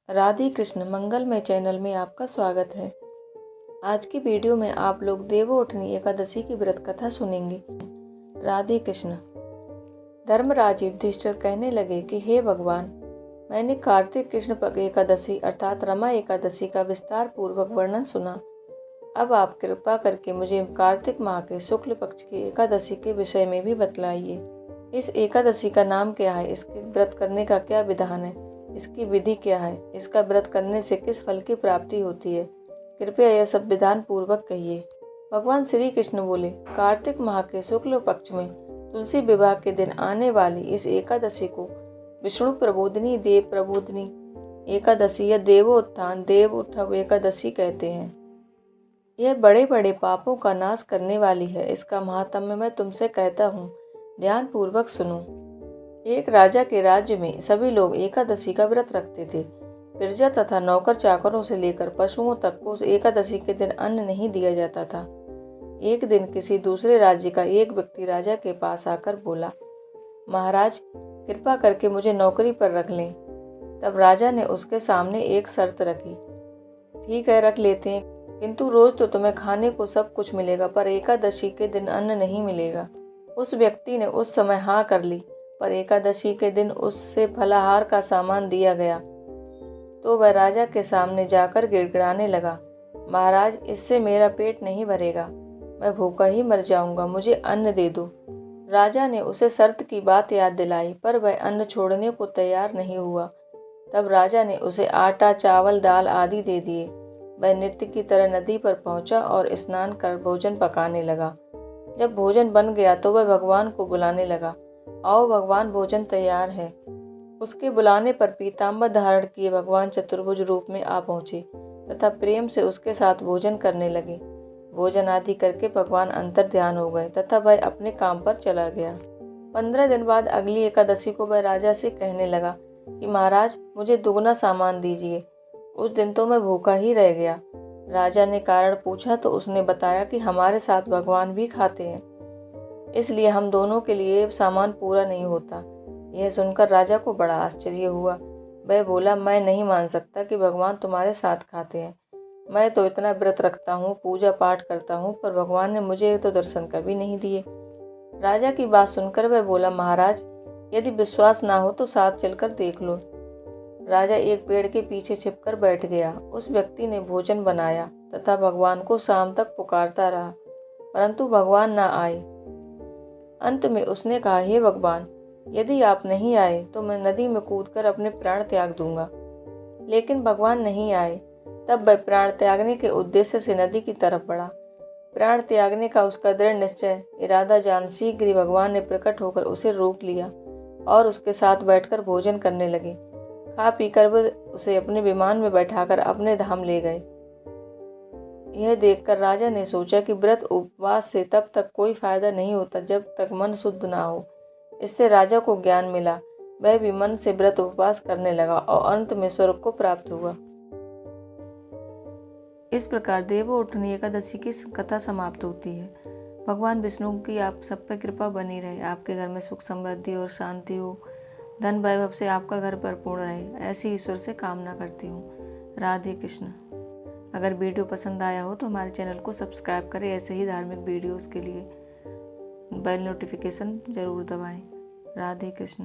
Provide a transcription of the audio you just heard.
राधे कृष्ण मंगलमय चैनल में आपका स्वागत है। आज की वीडियो में आप लोग देवउठनी एकादशी की व्रत कथा सुनेंगे। राधे कृष्ण। धर्मराज युधिष्ठिर कहने लगे कि हे भगवान, मैंने कार्तिक कृष्ण एकादशी अर्थात रमा एकादशी का विस्तार पूर्वक वर्णन सुना। अब आप कृपा करके मुझे कार्तिक माह के शुक्ल पक्ष की एकादशी के विषय में भी बतलाइए। इस एकादशी का नाम क्या है, इसके व्रत करने का क्या विधान है, इसकी विधि क्या है, इसका व्रत करने से किस फल की प्राप्ति होती है, कृपया यह सब विधान पूर्वक कहिए। भगवान श्री कृष्ण बोले, कार्तिक माह के शुक्ल पक्ष में तुलसी विवाह के दिन आने वाली इस एकादशी को विष्णु प्रबोधिनी देव प्रबोधिनी एकादशी या देवोत्थान देव उठव एकादशी कहते हैं। यह बड़े बड़े पापों का नाश करने वाली है। इसका महात्म्य मैं तुमसे कहता हूँ, ध्यान पूर्वक सुनो। एक राजा के राज्य में सभी लोग एकादशी का व्रत रखते थे। प्रजा तथा नौकर चाकरों से लेकर पशुओं तक को एकादशी के दिन अन्न नहीं दिया जाता था। एक दिन किसी दूसरे राज्य का एक व्यक्ति राजा के पास आकर बोला, महाराज, कृपा करके मुझे नौकरी पर रख लें। तब राजा ने उसके सामने एक शर्त रखी। ठीक है, रख लेते हैं, किंतु रोज तो तुम्हें खाने को सब कुछ मिलेगा, पर एकादशी के दिन अन्न नहीं मिलेगा। उस व्यक्ति ने उस समय हाँ कर ली, पर एकादशी के दिन उससे फलाहार का सामान दिया गया तो वह राजा के सामने जाकर गिड़गिड़ाने लगा, महाराज, इससे मेरा पेट नहीं भरेगा, मैं भूखा ही मर जाऊंगा, मुझे अन्न दे दो। राजा ने उसे शर्त की बात याद दिलाई, पर वह अन्न छोड़ने को तैयार नहीं हुआ। तब राजा ने उसे आटा, चावल, दाल आदि दे दिए। वह नित्य की तरह नदी पर पहुंचा और स्नान कर भोजन पकाने लगा। जब भोजन बन गया तो वह भगवान को बुलाने लगा, आओ भगवान, भोजन तैयार है। उसके बुलाने पर पीताम्बर धारण किए भगवान चतुर्भुज रूप में आ पहुँचे तथा प्रेम से उसके साथ भोजन करने लगे। भोजन आदि करके भगवान अंतर ध्यान हो गए तथा वह अपने काम पर चला गया। 15 दिन बाद अगली एकादशी को वह राजा से कहने लगा कि महाराज, मुझे दुगना सामान दीजिए। उस दिन तो मैं भूखा ही रह गया। राजा ने कारण पूछा तो उसने बताया कि हमारे साथ भगवान भी खाते हैं, इसलिए हम दोनों के लिए सामान पूरा नहीं होता। यह सुनकर राजा को बड़ा आश्चर्य हुआ। वह बोला, मैं नहीं मान सकता कि भगवान तुम्हारे साथ खाते हैं। मैं तो इतना व्रत रखता हूँ, पूजा पाठ करता हूँ, पर भगवान ने मुझे तो दर्शन कभी नहीं दिए। राजा की बात सुनकर वह बोला, महाराज, यदि विश्वास ना हो तो साथ चलकर देख लो। राजा एक पेड़ के पीछे छिपकर बैठ गया। उस व्यक्ति ने भोजन बनाया तथा भगवान को शाम तक पुकारता रहा, परंतु भगवान ना आए। अंत में उसने कहा, हे भगवान, यदि आप नहीं आए तो मैं नदी में कूदकर अपने प्राण त्याग दूंगा। लेकिन भगवान नहीं आए। तब वह प्राण त्यागने के उद्देश्य से नदी की तरफ बढ़ा। प्राण त्यागने का उसका दृढ़ निश्चय इरादा जान शीघ्र ही भगवान ने प्रकट होकर उसे रोक लिया और उसके साथ बैठकर भोजन करने लगे। खा पीकर वह उसे अपने विमान में बैठाकर अपने धाम ले गए। यह देखकर राजा ने सोचा कि व्रत उपवास से तब तक कोई फायदा नहीं होता जब तक मन शुद्ध ना हो। इससे राजा को ज्ञान मिला। वह भी मन से व्रत उपवास करने लगा और अंत में स्वर्ग को प्राप्त हुआ। इस प्रकार देवउठनी एकादशी की कथा समाप्त होती है। भगवान विष्णु की आप सब पर कृपा बनी रहे, आपके घर में सुख समृद्धि और शांति हो, धन वैभव से आपका घर परिपूर्ण रहे, ऐसी ईश्वर से कामना करती हूँ। राधे कृष्ण। अगर वीडियो पसंद आया हो तो हमारे चैनल को सब्सक्राइब करें। ऐसे ही धार्मिक वीडियोस के लिए बेल नोटिफिकेशन ज़रूर दबाएं। राधे कृष्ण।